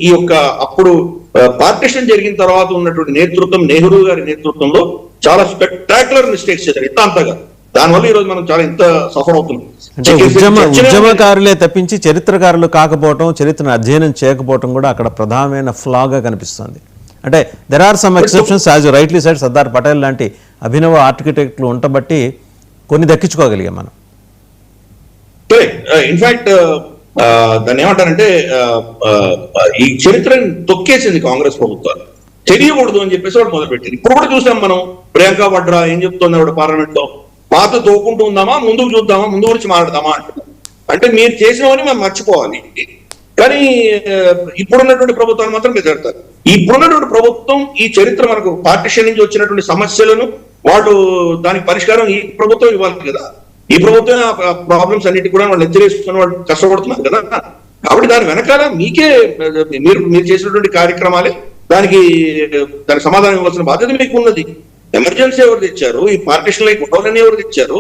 ఈ యొక్క అప్పుడు పార్టిషన్ జరిగిన తర్వాత ఉన్నటువంటి నేతృత్వం, నెహ్రూ గారి నేతృత్వంలో చాలా స్పెక్టాక్యులర్ మిస్టేక్స్ చేశారు, ఇంత అంతగా. దానివల్ల ఈ రోజు మనం చాలా ఇంత సఫర్ అవుతున్నాం. అంటే ఉద్యమకారులే తప్పించి చరిత్రకారులు కాకపోవటం, చరిత్రను అధ్యయనం చేయకపోవటం కూడా అక్కడ ప్రధానమైన ఫ్లాగా కనిపిస్తుంది. అంటే there are some exceptions, as you rightly said. Sardar Patel లాంటి అభినవ ఆర్కిటెక్ట్లు ఉండబట్టి కొన్ని దక్కించుకోగలిగాం మనం. ఇన్ఫాక్ట్ దాన్ని ఏమంటారంటే ఈ చరిత్రను తొక్కేసింది కాంగ్రెస్ ప్రభుత్వాలు, తెలియకూడదు అని చెప్పేసి వాడు మొదలుపెట్టింది. ఇప్పుడు కూడా చూసాం మనం, ప్రియాంక వడ్రా ఏం చెప్తుంది ఆవిడ పార్లమెంట్ లో, పాత తోకుంటూ ఉందామా, ముందుకు చూద్దామా, ముందు గురించి మాట్లాడదామా అంటే మీరు చేసినవని మేము మర్చిపోవాలి. కానీ ఇప్పుడున్నటువంటి ప్రభుత్వాన్ని మాత్రం బెదడతారు. ఇప్పుడున్నటువంటి ప్రభుత్వం ఈ చరిత్ర, మనకు పార్టిషన్ నుంచి వచ్చినటువంటి సమస్యలను వాళ్ళు దానికి పరిష్కారం ఈ ప్రభుత్వం ఇవ్వాలి కదా. ఈ ప్రభుత్వం ప్రాబ్లమ్స్ అన్నిటి కూడా వాళ్ళు ఎత్తిరేసుకుని వాళ్ళు కష్టపడుతున్నారు కదా. కాబట్టి దాని వెనకాల మీకే మీరు చేసినటువంటి కార్యక్రమాలే దానికి సమాధానం ఇవ్వాల్సిన బాధ్యత మీకు ఉన్నది. ఎమర్జెన్సీ ఎవరు తెచ్చారు, ఈ పార్టిషన్ లైక్ గొడవలన్నీ ఎవరు తెచ్చారు,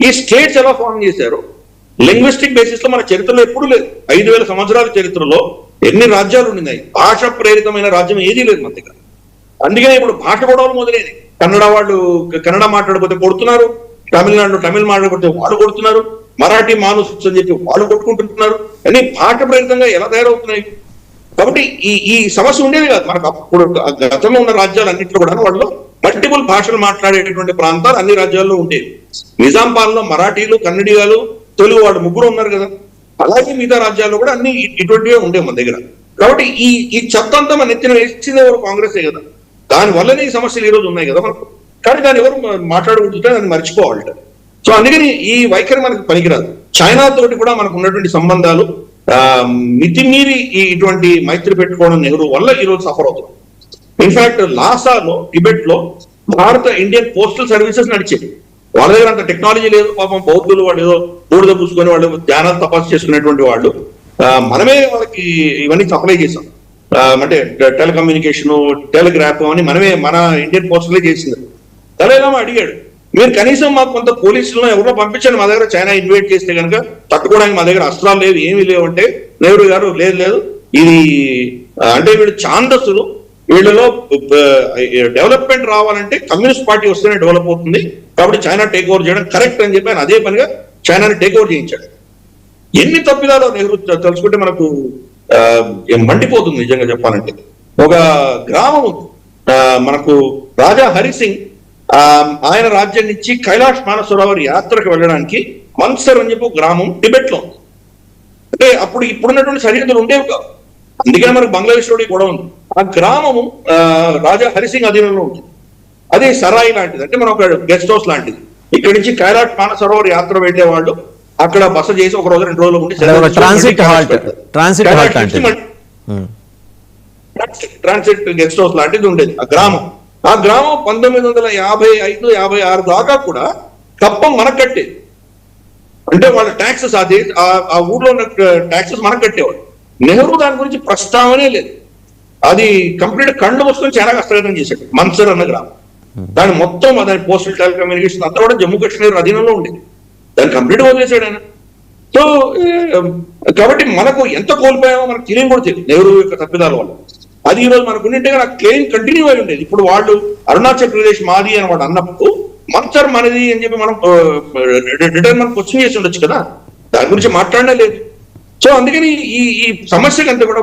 ఈ స్టేట్స్ ఎలా ఫార్మ్ చేశారు, లింగ్విస్టిక్ బేసిస్ లో మన చరిత్రలో ఎప్పుడు లేదు. 5000 సంవత్సరాల చరిత్రలో ఎన్ని రాజ్యాలు ఉండినాయి, భాష ప్రేరితమైన రాజ్యం ఏదీ లేదు మన దగ్గర. అందుకనే ఇప్పుడు భాష గొడవలు మొదలైనవి. కన్నడ వాళ్ళు కన్నడ మాట్లాడకపోతే కొడుతున్నారు, తమిళనాడులో తమిళ్ మాట్లాడకపోతే వాళ్ళు కొడుతున్నారు, మరాఠీ మానుస్ అని చెప్పి వాళ్ళు కొట్టుకుంటున్నారు. అన్ని భాష ప్రేరితంగా ఎలా తయారవుతున్నాయి. కాబట్టి ఈ సమస్య ఉండేది కాదు మనకు. అప్పుడు గతంలో ఉన్న రాజ్యాలు అన్నింటిలో కూడా వాళ్ళు మల్టిపుల్ భాషలు మాట్లాడేటువంటి ప్రాంతాలు అన్ని రాజ్యాల్లో ఉండేవి. నిజాం పాలనలో మరాఠీలు, కన్నడిగాలు, తెలుగు వాళ్ళు ముగ్గురు ఉన్నారు కదా. అలాగే మిగతా రాజ్యాల్లో కూడా అన్ని ఇటువంటివే ఉండేవి మన దగ్గర. కాబట్టి ఈ చెత్త అంతా మన ఎత్తిన వేసింది ఎవరు, కాంగ్రెసే కదా. దాని వల్లనే ఈ సమస్యలు ఈ రోజు ఉన్నాయి కదా మనకు. కానీ దాన్ని ఎవరు మాట్లాడుకుంటుంటే దాన్ని మర్చిపోవాలి. సో అందుకని ఈ వైఖరి మనకు పనికిరాదు. చైనా తోటి కూడా మనకు ఉన్నటువంటి సంబంధాలు మితిమీరి ఇటువంటి మైత్రి పెట్టుకోవడం నెహ్రూ వల్ల ఈ రోజు సఫర్ అవుతుంది. ఇన్ఫాక్ట్ లాసాలో, టిబెట్ లో భారత ఇండియన్ పోస్టల్ సర్వీసెస్ నడిచేది. వాళ్ళ దగ్గర అంత టెక్నాలజీ లేదు పాపం. బౌద్ధులు వాళ్ళు ఏదో బూడిద పూసుకొని వాళ్ళు ధ్యానాలు తపస్సు చేసుకునేటువంటి వాళ్ళు. మనమే వాళ్ళకి ఇవన్నీ సప్లై చేసాం. అంటే టెలికమ్యూనికేషన్, టెలిగ్రాఫ్ అని మనమే, మన ఇండియన్ పోస్టలే చేసింది. దలైలామా అడిగాడు, మీరు కనీసం మాకు కొంత పోలీసులను ఎవరో పంపించండి మా దగ్గర, చైనా ఇన్వైట్ చేస్తే కనుక తట్టుకోవడానికి మా దగ్గర అస్త్రాలు లేవు, ఏమీ లేవు అంటే నెహ్రూ గారు లేదు ఇది అంటే వీళ్ళు ఛాందస్సులు, వీళ్ళలో డెవలప్మెంట్ రావాలంటే కమ్యూనిస్ట్ పార్టీ వస్తేనే డెవలప్ అవుతుంది, కాబట్టి చైనా టేక్ ఓవర్ చేయడం కరెక్ట్ అని చెప్పి ఆయన అదే పనిగా చైనాని టేక్ ఓవర్ చేయించాడు. ఎన్ని తప్పిదాలో నెహ్రూ తెలుసుకుంటే మనకు మండిపోతుంది నిజంగా చెప్పాలంటే. ఒక గ్రామం ఉంది మనకు, రాజా హరిసింగ్ ఆయన రాజ్యం నుంచి కైలాష్ మానసరోవర్ యాత్రకు వెళ్ళడానికి మన్సర్ అని చెప్పి ఒక గ్రామం టిబెట్ లో ఉంది. అంటే అప్పుడు ఇప్పుడున్నటువంటి సరిహద్దులు ఉండేవి కాదు. అందుకనే మనకు బంగ్లాదేశ్ లో కూడా ఉంది. ఆ గ్రామము రాజా హరిసింగ్ అధీనంలో ఉంటుంది. అదే సరాయి లాంటిది, అంటే మనం ఒక గెస్ట్ హౌస్ లాంటిది. ఇక్కడి నుంచి కైలాష్ మానసరోవర్ యాత్ర వెళ్ళే వాళ్ళు అక్కడ బస చేసి ఒక రోజు 2 రోజులు ఉండి ట్రాన్సిట్ గెస్ట్ హౌస్ లాంటిది ఉండేది ఆ గ్రామం. ఆ గ్రామం 1955, 56 దాకా కూడా కప్పం మనకు కట్టేది. అంటే వాళ్ళ ట్యాక్సెస్, అది ఆ ఊర్లో ఉన్న ట్యాక్సెస్ మనకు కట్టేవాడు. నెహ్రూ దాని గురించి ప్రస్తావనే లేదు. అది కంప్లీట్ కళ్ళు మూసుకొని చాలా హస్తగతం చేశాడు. మన్సర్ అన్న గ్రామం, దాని మొత్తం దాని పోస్టల్ టెలికమ్యూనికేషన్ అంతా కూడా జమ్మూ కాశ్మీర్ అధీనంలో ఉండేది. దాన్ని కంప్లీట్ వదిలేశాడు ఆయన. సో కాబట్టి మనకు ఎంత కోల్పోయామో మనకు తెలియని కూడా తెలియదు నెహ్రూ యొక్క తప్పిదాల వల్ల. అది ఈ రోజు మనకు ఉండింటే ఆ క్లెయిమ్ కంటిన్యూ అయి ఉండేది. ఇప్పుడు వాళ్ళు అరుణాచల్ ప్రదేశ్ మాది అని వాడు అన్నప్పుడు మన్సర్ మనది అని చెప్పి మనం రిటర్న్ మనం క్వశ్చన్ చేసి ఉండొచ్చు కదా. దాని గురించి మాట్లాడనే లేదు. సో అందుకని ఈ సమస్యకి అంతా కూడా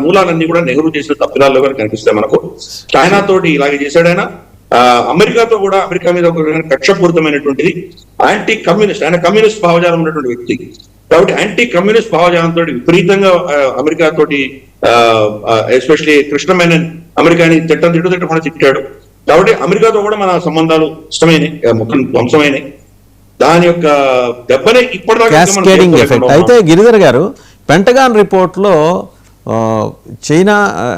మూలాలన్నీ కూడా నెహ్రూ చేసిన తప్పిదాల్లో కూడా కనిపిస్తాయి మనకు. చైనా తోటి ఇలాగే చేశాడు ఆయన. అమెరికాతో కూడా, అమెరికా మీద ఒక కక్షపూరితమైనటువంటిది యాంటీ కమ్యూనిస్ట్, ఆయన కమ్యూనిస్ట్ భావజాలం ఉన్నటువంటి వ్యక్తి. కాబట్టి యాంటీ కమ్యూనిస్ట్ భావజాలంతో విపరీతంగా అమెరికా తోటి, ఎస్పెషలీ కృష్ణ మేనన్ అమెరికాని తిట్టకుండా తిట్టాడు. కాబట్టి అమెరికాతో కూడా మన సంబంధాలు ఇష్టమైనవి, ధ్వంసమైనవి. దాని యొక్క దెబ్బనే ఇప్పటిదాకా. అయితే గిరిధర్ గారు, పెంటగాన్ రిపోర్ట్ లో చైనా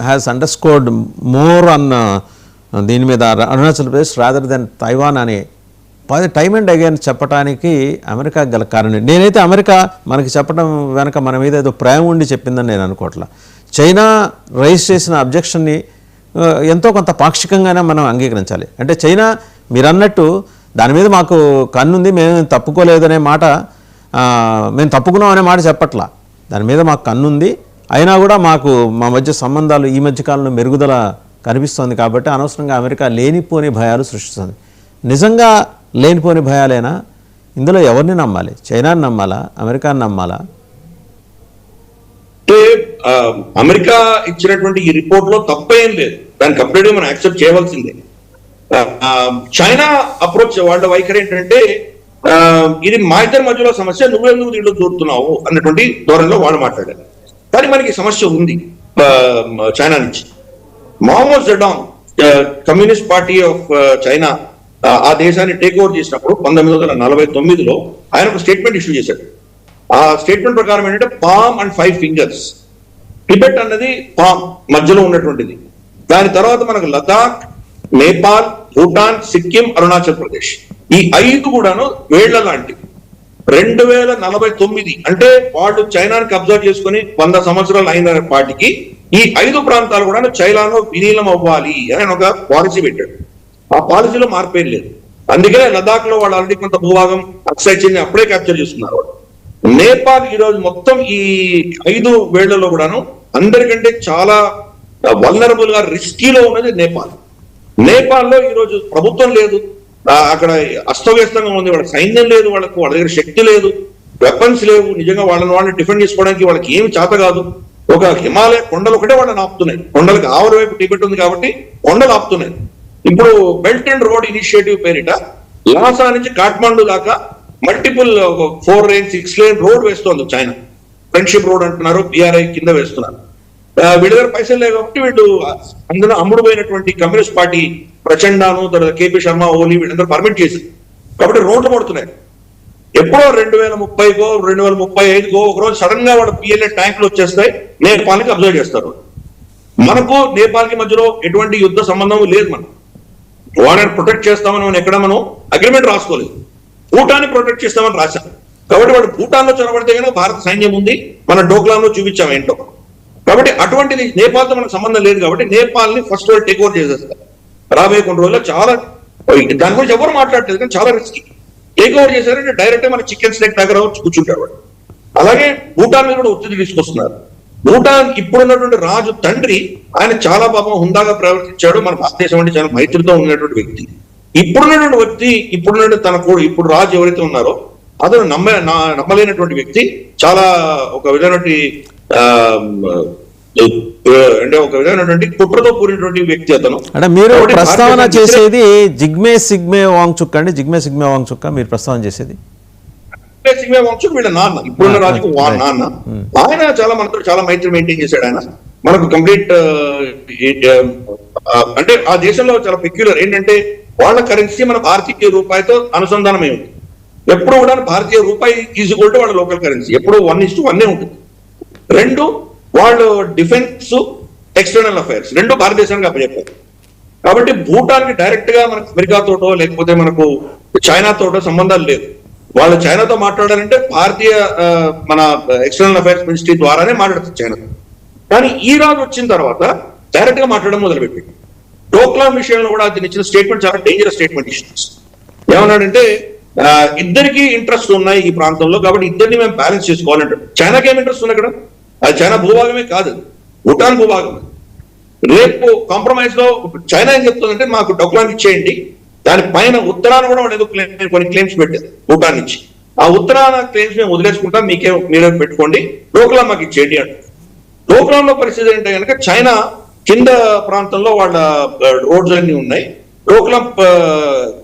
హ్యాస్ అండర్స్కోర్డ్ మోర్ అన్న దీని మీద Arunachal Pradesh rather than Taiwan అని టైమ్ అండ్ అగైన్ చెప్పడానికి అమెరికా గల కారణం. నేనైతే అమెరికా మనకి చెప్పడం వెనక మన మీద ఏదో ప్రేమ ఉండి చెప్పిందని నేను అనుకోవట్లా. చైనా రైజ్ చేసిన అబ్జెక్షన్ని ఎంతో కొంత పాక్షికంగానే మనం అంగీకరించాలి. అంటే చైనా మీరు అన్నట్టు దాని మీద మాకు కన్నుంది, మేము తప్పుకోలేదనే మాట, మేము తప్పుకున్నాం అనే మాట చెప్పట్లా. దాని మీద మాకు కన్నుంది, అయినా కూడా మా మధ్య సంబంధాలు ఈ మధ్య కాలంలో మెరుగుదల కనిపిస్తోంది కాబట్టి అనవసరంగా అమెరికా లేనిపోని భయాలు సృష్టిస్తుంది. నిజంగా లేనిపోని భయాలేనా? ఇందులో ఎవరిని నమ్మాలి? చైనాని నమ్మాలా, అమెరికాని నమ్మాలా? అంటే అమెరికా ఇచ్చినటువంటి ఈ రిపోర్ట్ లో తప్పేం లేదు, దాన్ని కంప్లీట్ గా మనం యాక్సెప్ట్ చేయవలసిందే. చైనా అప్రోచ్ వాళ్ళ వైఖరి ఏంటంటే ఇది మా ఇద్దరి మధ్యలో సమస్య, నువ్వెందుకు దీంట్లో దూరుతున్నావు అన్నటువంటి ధోరణిలో వాళ్ళు మాట్లాడారు. కానీ మనకి సమస్య ఉంది చైనా నుంచి. Mao Zedong communist party of China ఆ దేశాన్ని టేక్ ఓవర్ చేసినప్పుడు 1949లో ఆయన ఒక స్టేట్మెంట్ ఇష్యూ చేశాడు. ఆ స్టేట్మెంట్ ప్రకారం ఏంటంటే పామ్ అండ్ 5 ఫింగర్స్. టిబెట్ అన్నది పామ్ మధ్యలో ఉన్నటువంటిది. దాని తర్వాత మనకు లదాఖ్, నేపాల్, భూటాన్, సిక్కిం, అరుణాచల్ ప్రదేశ్, ఈ 5 కూడాను వేళ్ల లాంటివి. 2049 అంటే వాళ్ళు చైనాని కబ్జా చేసుకుని 100 సంవత్సరాలు అయిన వాటికి ఈ 5 ప్రాంతాలు కూడా చైనాలో విలీనం అవ్వాలి అని ఒక పాలసీ పెట్టాడు. ఆ పాలసీలో మార్పేం లేదు. అందుకే లదాఖ్ లో వాళ్ళు ఆల్రెడీ కొంత భూభాగం అక్సైచిని అప్పుడే క్యాప్చర్ చేస్తున్నారు. నేపాల్ ఈ రోజు మొత్తం ఈ 5 వేళ్లలో కూడాను అందరికంటే చాలా వల్నరబుల్ గా రిస్కీలో ఉన్నది నేపాల్. నేపాల్లో ఈ రోజు ప్రభుత్వం లేదు, అక్కడ అస్తవ్యస్తంగా ఉంది, వాళ్ళకి సైన్యం లేదు, వాళ్ళ దగ్గర శక్తి లేదు, వెపన్స్ లేవు, నిజంగా వాళ్ళని డిఫెండ్ చేసుకోవడానికి వాళ్ళకి ఏమి చేత కాదు. ఒక హిమాలయ కొండలు ఒకటే వాళ్ళని ఆపుతున్నాయి. కొండలకు ఆవల వైపు టిబెట్ ఉంది కాబట్టి కొండలు ఆపుతున్నాయి. ఇప్పుడు బెల్ట్ అండ్ రోడ్ ఇనిషియేటివ్ పేరిట లాసా నుంచి కాఠ్మండు దాకా మల్టిపుల్ 4 లేన్ 6 లేన్ రోడ్ వేస్తోంది చైనా. ఫ్రెండ్షిప్ రోడ్ అంటున్నారు, బిఆర్ఐ కింద వేస్తున్నారు. వీళ్ళ దగ్గర పైసలు లేవు కాబట్టి వీళ్ళు అందులో అమ్ముడు పోయినటువంటి కమ్యూనిస్ట్ పార్టీ ప్రచండాను, తర్వాత కేపీ శర్మ ఓలీ వీళ్ళందరూ పర్మిట్ చేసింది కాబట్టి రోడ్లు పడుతున్నాయి. ఎప్పుడో 2030కో 2035కో ఒకరోజు సడన్ గా వాళ్ళ పిఎల్ఏ ట్యాంకులు వచ్చేస్తాయి, నేపాల్కి అబ్జర్వ్ చేస్తారు. మనకు నేపాల్కి మధ్యలో ఎటువంటి యుద్ధ సంబంధం లేదు. మనం వాళ్ళని ప్రొటెక్ట్ చేస్తామని మనం ఎక్కడ మనం అగ్రిమెంట్ రాసుకోలేదు. భూటాన్ని ప్రొటెక్ట్ చేస్తామని రాశాం కాబట్టి వాడు భూటాన్ లో చొరబడితే కనుక భారత సైన్యం ఉంది, మన డోక్లాంలో చూపించాం ఏంటో. కాబట్టి అటువంటిది నేపాల్తో మనకు సంబంధం లేదు కాబట్టి నేపాల్ని ఫస్ట్ వాళ్ళు టేక్ ఓవర్ చేసేస్తారు. రాబోయే కొన్ని రోజుల్లో చాలా దాని గురించి ఎవరు మాట్లాడలేదు కానీ చాలా రిస్క్. టేక్ ఓవర్ చేశారంటే డైరెక్ట్ మన చికెన్ స్నేక్ దగ్గర వచ్చి కూర్చుంటారు వాడు. అలాగే భూటాన్ మీద కూడా ఒత్తిడి తీసుకొస్తున్నారు. భూటాన్ ఇప్పుడున్నటువంటి రాజు తండ్రి ఆయన చాలా పాపం హుందాగా ప్రవర్తించాడు. మన భారతదేశం అంటే చాలా మైత్రితో ఉన్నటువంటి వ్యక్తి. ఇప్పుడున్నటువంటి వ్యక్తి ఇప్పుడు రాజు ఎవరైతే ఉన్నారో అతను నమ్మలేనటువంటి వ్యక్తి, చాలా ఒక విధమైనటువంటి అంటే ఒక విధమైనటువంటి కుట్రతో కూడినటువంటి వ్యక్తి అతను. అంటే మీరు ప్రస్తావన చేసేది జిగ్మే సిగ్మే వాంగ్చుక్ అండి, జిగ్మే సిగ్మే వాంగ్చుక్ మీరు ప్రస్తావన చేసేది? సిగ్మే వాంగ్చుక్ వీళ్ళ నాన్న, ఇప్పుడున్న రాజుకు నాన్న. ఆయన చాలా మనతో చాలా మైత్రి మెయింటైన్ చేశాడు. ఆయన మనకు కంప్లీట్ అంటే ఆ దేశంలో చాలా పెక్యులర్ ఏంటంటే వాళ్ళ కరెన్సీ మన భారతీయ రూపాయితో అనుసంధానమై ఉంది. ఎప్పుడు కూడా భారతీయ రూపాయి ఈజుకోల్ట్ వాళ్ళ లోకల్ కరెన్సీ ఎప్పుడు 1:1 ఉంటుంది. 2 వాళ్ళు డిఫెన్స్, ఎక్స్టర్నల్ అఫైర్స్ 2 భారతదేశానికి అప్పచెప్పారు. కాబట్టి భూటాన్ కి డైరెక్ట్ గా మనకు అమెరికాతోటో లేకపోతే మనకు చైనాతోటో సంబంధాలు లేదు. వాళ్ళు చైనాతో మాట్లాడాలంటే భారతీయ మన ఎక్స్టర్నల్ అఫైర్స్ మినిస్ట్రీ ద్వారానే మాట్లాడుతుంది చైనాతో. కానీ ఈ రాజు వచ్చిన తర్వాత డైరెక్ట్ గా మాట్లాడడం మొదలుపెట్టింది. డోక్లాం విషయంలో కూడా అతను ఇచ్చిన స్టేట్మెంట్ చాలా డేంజరస్ స్టేట్మెంట్ ఇష్యూస్. ఏమన్నాడంటే ఇద్దరికి ఇంట్రెస్ట్ ఉన్నాయి ఈ ప్రాంతంలో కాబట్టి ఇద్దరిని మేము బ్యాలెన్స్ చేసుకోవాలంటాడు. చైనాకి ఏం ఇంట్రెస్ట్ ఉంది అక్కడ? అది చైనా భూభాగమే కాదు, భూటాన్ భూభాగమే. రేపు కాంప్రమైజ్ లో చైనా ఏం చెప్తుందంటే మాకు డోక్లాం ఇచ్చేయండి, దానిపైన ఉత్తరాన కూడా వాడు ఏదో కొన్ని క్లెయిమ్స్ పెట్టారు భూటాన్ నుంచి. ఆ ఉత్తరాన క్లెయిమ్స్ మేము వదిలేసుకుంటాం, మీరే పెట్టుకోండి, డోక్లాం మాకు ఇచ్చేయండి అంట. డోక్లాంలో పరిస్థితి ఏంటంటే కనుక చైనా కింద ప్రాంతంలో వాళ్ళ రోడ్స్ అన్ని ఉన్నాయి, డోక్లాం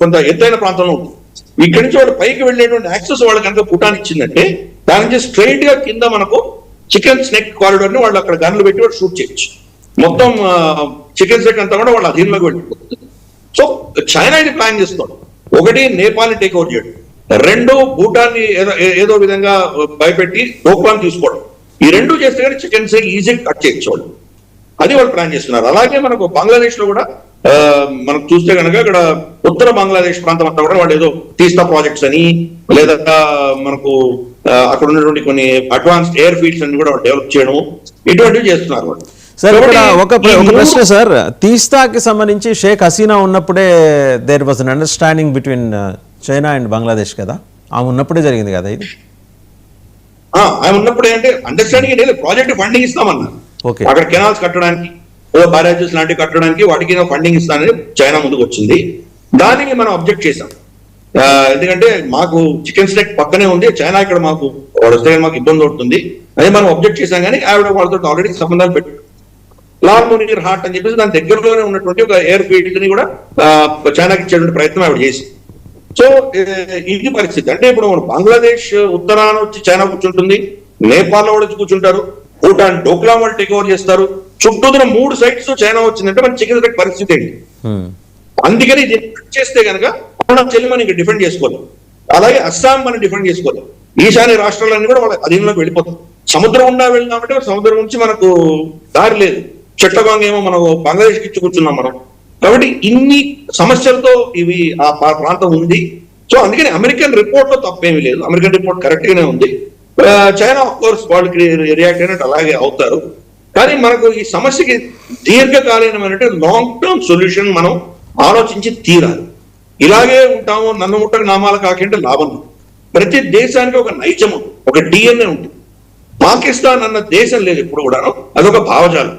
కొంత ఎత్తైన ప్రాంతంలో ఉంది. ఇక్కడి నుంచి వాళ్ళు పైకి వెళ్ళేటువంటి యాక్సెస్ వాళ్ళు కనుక భూటాన్ ఇచ్చిందంటే దాని నుంచి స్ట్రైట్ గా కింద మనకు చికెన్ స్నేక్ కారిడార్ ని వాళ్ళు అక్కడ గన్లు పెట్టి వాళ్ళు షూట్ చేయొచ్చు. మొత్తం చికెన్ స్నేక్ అంతా కూడా వాళ్ళ అధీనంలోకి వెళ్ళిపోతుంది. సో చైనా ఇది ప్లాన్ చేస్తుంది. 1 నేపాల్ ని టేక్ ఓవర్ చేయడం, 2 భూటాన్ ని ఏదో విధంగా భయపెట్టి డోక్లాం తీసుకోవడం. ఈ 2 చేస్తే కానీ చికెన్ స్నేక్ ఈజీగా కట్ చేయొచ్చు వాళ్ళు. అది వాళ్ళు ప్లాన్ చేస్తున్నారు. అలాగే మనకు బంగ్లాదేశ్ లో కూడా మనకు చూస్తే కనుక ఇక్కడ ఉత్తర బంగ్లాదేశ్ ప్రాంతం అంతా కూడా వాళ్ళు ఏదో తీస్తా ప్రాజెక్ట్స్ అని లేదా మనకు అక్కడ ఉన్నటువంటి కొన్ని అడ్వాన్స్డ్ ఎయిర్ ఫీల్డ్స్ అన్ని కూడా డెవలప్ చేయడం ఇటువంటివి చేస్తున్నారు వాళ్ళు. సార్ ఇక్కడ ఒక ప్రశ్న సార్, తీస్తాకి సంబంధించి షేక్ హసీనా ఉన్నప్పుడే there was an understanding between China and Bangladesh కదా, ఆమె ఉన్నప్పుడే జరిగింది కదా ఇది? ఆయన ఉన్నప్పుడు ఏంటంటే అండర్స్టాండింగ్ లేదు, ప్రాజెక్ట్ ఫండింగ్ ఇస్తామన్నారు. ఓకే. అక్కడ కెనాల్స్ కట్టడానికి, బ్యారేజెస్ లాంటివి కట్టడానికి వాటికి ఫండింగ్ ఇస్తానని చైనా ముందుకు వచ్చింది. దానికి మనం అబ్జెక్ట్ చేశాం. ఎందుకంటే మాకు చికెన్ స్టెక్ పక్కనే ఉంది, చైనా ఇక్కడ మాకు వస్తే మాకు ఇబ్బంది అవుతుంది, అదే మనం అబ్జెక్ట్ చేశాం. కానీ ఆవిడ వాళ్ళతో ఆల్రెడీ సంబంధాలు పెట్టారు. లాల్ మునీర్ హాట్ అని చెప్పేసి దాని దగ్గరలోనే ఉన్నటువంటి ఒక ఎయిర్ ఫీల్డ్ ని కూడా చైనాకి ఇచ్చేటువంటి ప్రయత్నం ఆవిడ చేసి. సో ఇది పరిస్థితి. అంటే ఇప్పుడు మనం బంగ్లాదేశ్ ఉత్తరాన వచ్చి చైనా కూర్చుంటుంది, నేపాల్ కూడా వచ్చి కూర్చుంటారు, భూటాన్ డోక్లాం వాళ్ళు టేక్ ఓవర్ చేస్తారు, చుట్టూతున్న 3 సైట్స్ చైనా వచ్చిందంటే మన చికెన్ స్టెక్ పరిస్థితి ఏంటి? అందుకని ఇది చేస్తే కనుక చెల్లి మనం ఇక్కడ డిఫెండ్ చేసుకోవాలి, అలాగే అస్సాం మనం డిఫెండ్ చేసుకోవాలి, ఈశాన్య రాష్ట్రాలన్నీ కూడా వాళ్ళ అధీనంలోకి వెళ్ళిపోతాం. సముద్రం గుండా వెళ్ళామంటే సముద్రం నుంచి మనకు దారి లేదు, చట్టభంగం ఏమో మనం బంగ్లాదేశ్కి ఇచ్చి కూర్చున్నాం మనం. కాబట్టి ఇన్ని సమస్యలతో ఇవి ఆ ప్రాంతం ఉంది. సో అందుకని అమెరికన్ రిపోర్ట్ లో తప్పేమీ లేదు, అమెరికన్ రిపోర్ట్ కరెక్ట్ గానే ఉంది. చైనా ఆఫ్ కోర్స్ వాళ్ళకి రియాక్ట్ అయినట్టు అలాగే అవుతారు. కానీ మనకు ఈ సమస్యకి దీర్ఘకాలీనమైన లాంగ్ టర్మ్ సొల్యూషన్ మనం ఆలోచించి తీరాలి. ఇలాగే ఉంటాము, నన్ను ముట్టకు నామాల కాకంటే లాభం. ప్రతి దేశానికి ఒక నైజం, ఒక డిఎన్ఏ ఉంటుంది. పాకిస్తాన్ అన్న దేశం లేదు ఇప్పుడు కూడాను, అదొక భావజాలం.